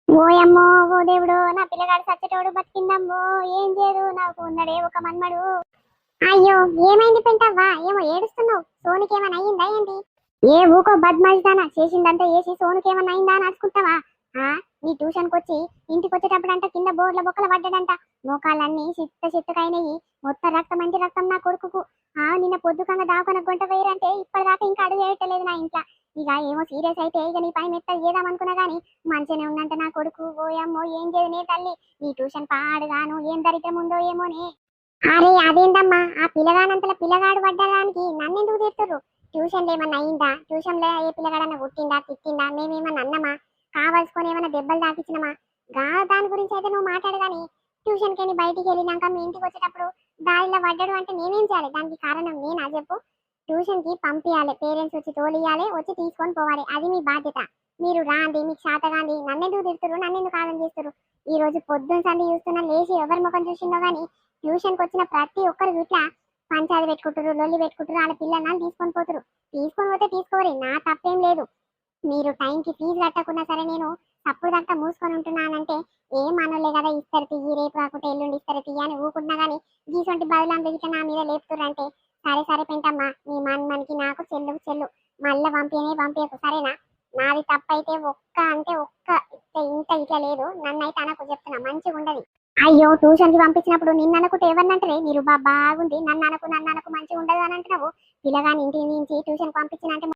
ఓయమ్మో ఓ దేవుడు నా పిల్లగాడు సచ్చటోడు బతికిందమ్మో. ఏం చేయదు నాకు ఉన్నడే ఒక మన్మడు. అయ్యో ఏమైంది పెంటవ్వా? ఏమో ఏడుస్తున్నావు? సోనికేమైనా అయ్యిందా ఏంటి? ఏ ఊకో బద్మాయిస్తానా, చేసిందంతా చేసి సోనుకేమన్నా అయిందా అని అడుచుకుంటావా? ఆ నీ ట్యూషన్కి వచ్చి ఇంటికి వచ్చేటప్పుడంట కింద బోర్ల బొక్కల పడ్డాడంట. మోకాళ్ళన్నీ చిత్తకైనవి, మొత్తం రక్తం మంచి రక్తం నా కొడుకుకు. నిన్న పొద్దుకంగా దాకున గుంట వేయరంటే ఇప్పటిదాకా ఇంకా అడుగు వేయట్లేదు నా ఇంట్లో. ఇక ఏమో సీరియస్ అయితే ఇక నీ పని మెత్త చేద్దామనుకున్నా గానీ మంచిగానే ఉందంట నా కొడుకు. ఓయమ్మో ఏం చేయదునే తల్లి, నీ ట్యూషన్ పాడుగాను ఏం దరిద్రం ఉందో ఏమోనే. అరే అదేంటమ్మా, ఆ పిల్లగానంతల పిల్లగాడు పడ్డడానికి నన్నెందుకు తిడుతుర్రు? ట్యూషన్లో ఏమన్నా అయిందా? ట్యూషన్లో ఏ పిల్లగాడన్నా పుట్టిందా తిట్టిందా? మేమేమన్నా అన్నమా? కావాల్సుకొని ఏమన్నా దెబ్బలు తాకిచ్చినమా? దాని గురించి అయితే నువ్వు మాట్లాడు కానీ, ట్యూషన్కి వెళ్ళి బయటికి వెళ్ళినాక మీ ఇంటికి వచ్చేటప్పుడు దారిలో పడ్డాడు అంటే నేనేం చేయాలి? దానికి కారణం నేనా చెప్పు? ట్యూషన్కి పంపించాలి, పేరెంట్స్ వచ్చి తోలియాలి, వచ్చి తీసుకొని పోవాలి, అది మీ బాధ్యత. మీరు రాండి, మీకు శాతగాండి, నన్నెందుకు తిడుతురు, నన్నెందుకు ఆగం చేస్తురు? ఈ రోజు పొద్దున్న సంది చూస్తున్నా, లేచి ఎవరి ముఖం చూసిందో కానీ ట్యూషన్కి వచ్చిన ప్రతి ఒక్కరు ఇట్లా పంచాయతీ పెట్టుకుంటారు, లొల్లి పెట్టుకుంటారు, వాళ్ళ పిల్లల్ని తీసుకొని పోతారు. తీసుకొని పోతే తీసుకోవాలి, నా తప్పేం లేదు. మీరు టైంకి ఫీజు కట్టకున్నా సరే నేను తప్పుడు దాకా మూసుకొని ఉంటున్నానంటే ఏం అనలే కదా, ఇస్తారు తీయి, రేపు కాకుండా ఎల్లుండి ఇస్తారు తీయి అని ఊకుంటున్నా కానీ గీసొంటి బదులు ఇట్లా నా మీద లేపుతురంటే సరే సరే పెంటమ్మా, నీ మనకి నాకు చెల్లు చెల్లు, మళ్ళీ పంపించకు సరేనా? నాది తప్పైతే ఒక్క ఇంత ఇట్లా లేదు, నన్నైతే అనకు చెప్తున్నా, మంచిగా ఉండదు. అయ్యో ట్యూషన్కి పంపించినప్పుడు నిన్ను అనుకుంటే ఎవరినంటారే? మీరు బాగుంది, నన్ను అనకు మంచిగా ఉండదు అని అంటున్నావు. పిల్లగాని ఇంటి నుంచి ట్యూషన్ పంపించిన అంటే